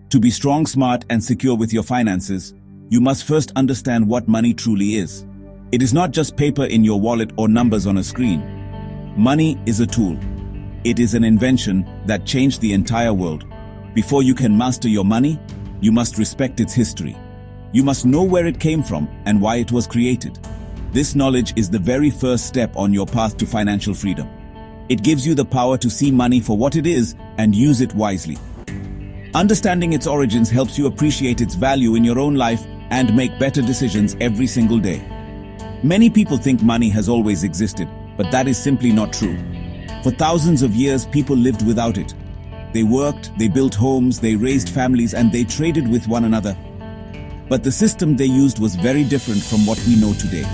To be strong, smart, and secure with your finances, you must first understand what money truly is. It is not just paper in your wallet or numbers on a screen. Money is a tool. It is an invention that changed the entire world. Before you can master your money, you must respect its history. You must know where it came from and why it was created. This knowledge is the very first step on your path to financial freedom. It gives you the power to see money for what it is and use it wisely. Understanding its origins helps you appreciate its value in your own life and make better decisions every single day. Many people think money has always existed, but that is simply not true. For thousands of years, people lived without it. They worked, they built homes, they raised families, and they traded with one another. But the system they used was very different from what we know today.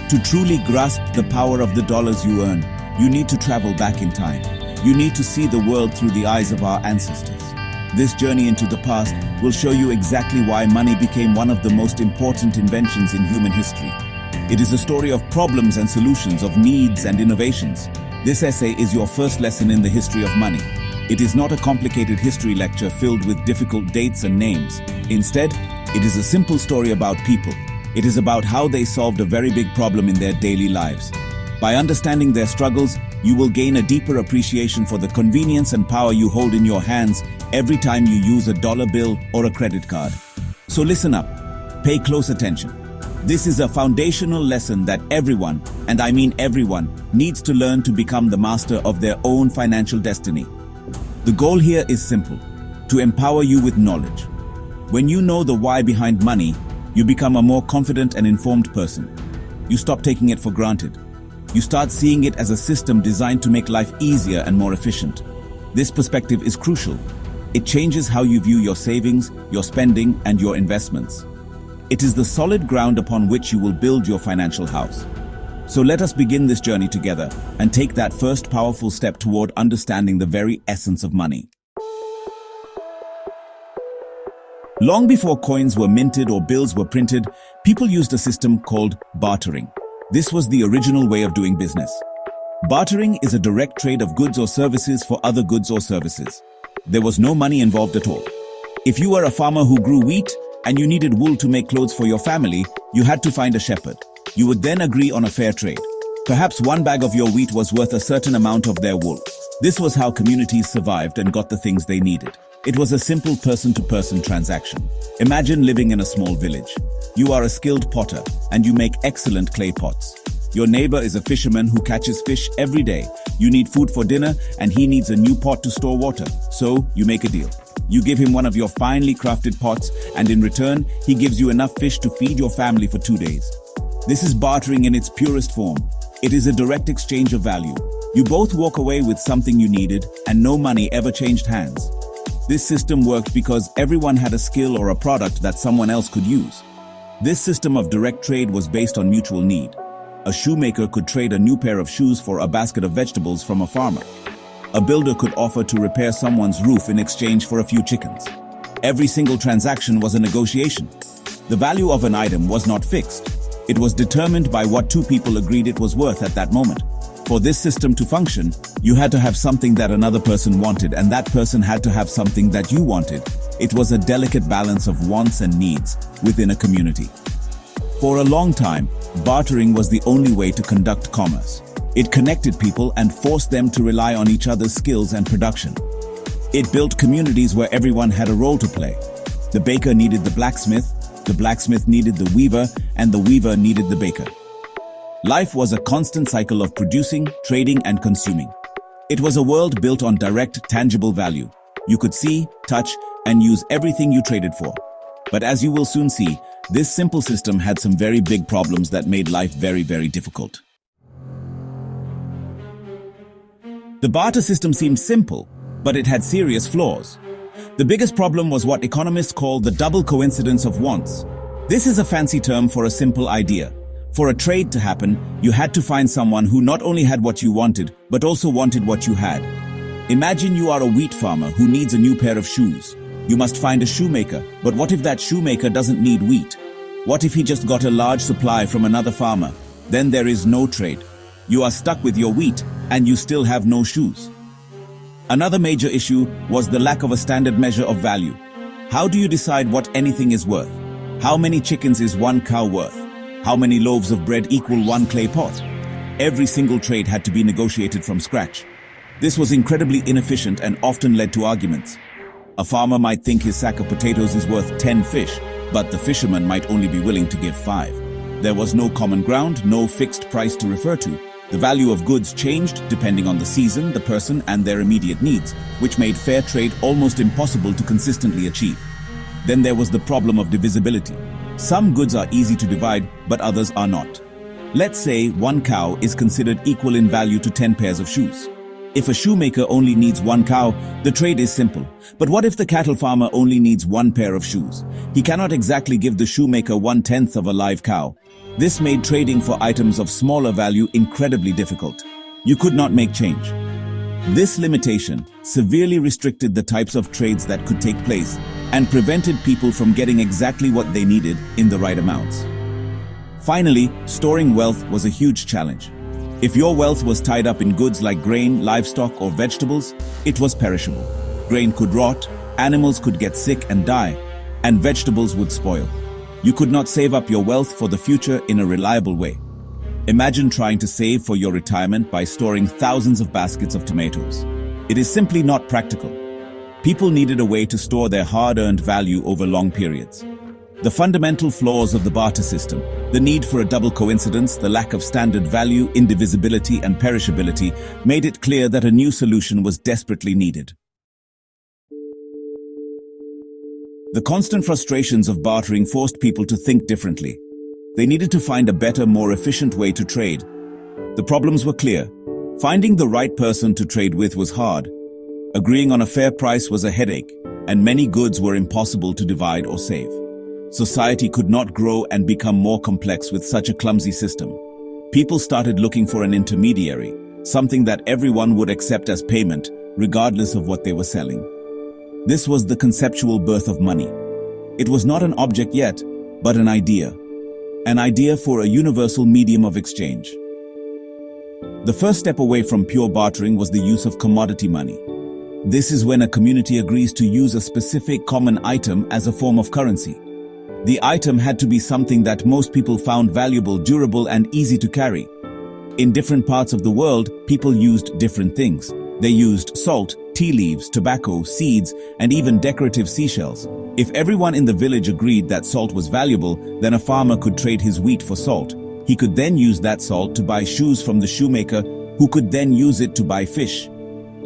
To truly grasp the power of the dollars you earn, you need to travel back in time. You need to see the world through the eyes of our ancestors. This journey into the past will show you exactly why money became one of the most important inventions in human history. It is a story of problems and solutions, of needs and innovations. This essay is your first lesson in the history of money. It is not a complicated history lecture filled with difficult dates and names. Instead, it is a simple story about people. It is about how they solved a very big problem in their daily lives. By understanding their struggles, you will gain a deeper appreciation for the convenience and power you hold in your hands every time you use a dollar bill or a credit card. So listen up. Pay close attention. This is a foundational lesson that everyone, and I mean everyone, needs to learn to become the master of their own financial destiny. The goal here is simple: to empower you with knowledge. When you know the why behind money, you become a more confident and informed person. You stop taking it for granted. You start seeing it as a system designed to make life easier and more efficient. This perspective is crucial. It changes how you view your savings, your spending, and your investments. It is the solid ground upon which you will build your financial house. So let us begin this journey together and take that first powerful step toward understanding the very essence of money. Long before coins were minted or bills were printed, people used a system called bartering. This was the original way of doing business. Bartering is a direct trade of goods or services for other goods or services. There was no money involved at all. If you were a farmer who grew wheat and you needed wool to make clothes for your family, you had to find a shepherd. You would then agree on a fair trade. Perhaps one bag of your wheat was worth a certain amount of their wool. This was how communities survived and got the things they needed. It was a simple person-to-person transaction. Imagine living in a small village. You are a skilled potter and you make excellent clay pots. Your neighbor is a fisherman who catches fish every day. You need food for dinner and he needs a new pot to store water. So you make a deal. You give him one of your finely crafted pots and in return, he gives you enough fish to feed your family for 2 days. This is bartering in its purest form. It is a direct exchange of value. You both walk away with something you needed and no money ever changed hands. This system worked because everyone had a skill or a product that someone else could use. This system of direct trade was based on mutual need. A shoemaker could trade a new pair of shoes for a basket of vegetables from a farmer. A builder could offer to repair someone's roof in exchange for a few chickens. Every single transaction was a negotiation. The value of an item was not fixed. It was determined by what two people agreed it was worth at that moment. For this system to function, you had to have something that another person wanted, and that person had to have something that you wanted. It was a delicate balance of wants and needs within a community. For a long time, bartering was the only way to conduct commerce. It connected people and forced them to rely on each other's skills and production. It built communities where everyone had a role to play. The baker needed the blacksmith needed the weaver, and the weaver needed the baker. Life was a constant cycle of producing, trading, and consuming. It was a world built on direct, tangible value. You could see, touch, and use everything you traded for. But as you will soon see, this simple system had some very big problems that made life very, very difficult. The barter system seemed simple, but it had serious flaws. The biggest problem was what economists call the double coincidence of wants. This is a fancy term for a simple idea. For a trade to happen, you had to find someone who not only had what you wanted, but also wanted what you had. Imagine you are a wheat farmer who needs a new pair of shoes. You must find a shoemaker, but what if that shoemaker doesn't need wheat? What if he just got a large supply from another farmer? Then there is no trade. You are stuck with your wheat, and you still have no shoes. Another major issue was the lack of a standard measure of value. How do you decide what anything is worth? How many chickens is one cow worth? How many loaves of bread equal one clay pot? Every single trade had to be negotiated from scratch. This was incredibly inefficient and often led to arguments. A farmer might think his sack of potatoes is worth 10 fish, but the fisherman might only be willing to give 5. There was no common ground, no fixed price to refer to. The value of goods changed depending on the season, the person, and their immediate needs, which made fair trade almost impossible to consistently achieve. Then there was the problem of divisibility. Some goods are easy to divide, but others are not. Let's say one cow is considered equal in value to 10 pairs of shoes. If a shoemaker only needs one cow, the trade is simple. But what if the cattle farmer only needs one pair of shoes? He cannot exactly give the shoemaker 1/10 of a live cow. This made trading for items of smaller value incredibly difficult. You could not make change. This limitation severely restricted the types of trades that could take place and prevented people from getting exactly what they needed in the right amounts. Finally, storing wealth was a huge challenge. If your wealth was tied up in goods like grain, livestock, or vegetables, it was perishable. Grain could rot, animals could get sick and die, and vegetables would spoil. You could not save up your wealth for the future in a reliable way. Imagine trying to save for your retirement by storing thousands of baskets of tomatoes. It is simply not practical. People needed a way to store their hard-earned value over long periods. The fundamental flaws of the barter system, the need for a double coincidence, the lack of standard value, indivisibility, and perishability made it clear that a new solution was desperately needed. The constant frustrations of bartering forced people to think differently. They needed to find a better, more efficient way to trade. The problems were clear. Finding the right person to trade with was hard. Agreeing on a fair price was a headache, and many goods were impossible to divide or save. Society could not grow and become more complex with such a clumsy system. People started looking for an intermediary, something that everyone would accept as payment, regardless of what they were selling. This was the conceptual birth of money. It was not an object yet, but an idea. An idea for a universal medium of exchange. The first step away from pure bartering was the use of commodity money. This is when a community agrees to use a specific common item as a form of currency. The item had to be something that most people found valuable, durable, and easy to carry. In different parts of the world, people used different things. They used salt, tea leaves, tobacco, seeds, and even decorative seashells. If everyone in the village agreed that salt was valuable, then a farmer could trade his wheat for salt. He could then use that salt to buy shoes from the shoemaker, who could then use it to buy fish.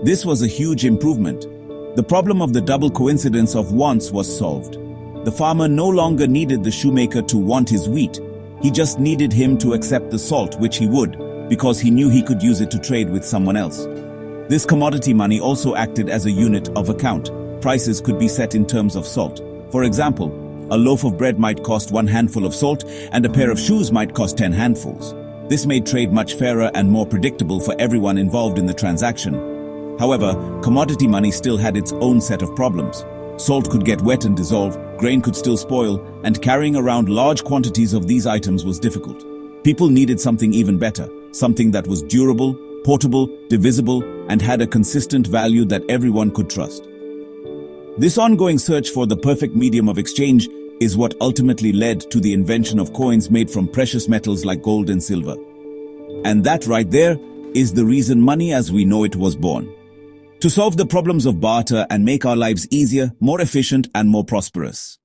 This was a huge improvement. The problem of the double coincidence of wants was solved. The farmer no longer needed the shoemaker to want his wheat. He just needed him to accept the salt, which he would, because he knew he could use it to trade with someone else. This commodity money also acted as a unit of account. Prices could be set in terms of salt. For example, a loaf of bread might cost 1 handful of salt, and a pair of shoes might cost 10 handfuls. This made trade much fairer and more predictable for everyone involved in the transaction. However, commodity money still had its own set of problems. Salt could get wet and dissolve, grain could still spoil, and carrying around large quantities of these items was difficult. People needed something even better, something that was durable, portable, divisible, and had a consistent value that everyone could trust. This ongoing search for the perfect medium of exchange is what ultimately led to the invention of coins made from precious metals like gold and silver. And that right there is the reason money as we know it was born. To solve the problems of barter and make our lives easier, more efficient, and more prosperous.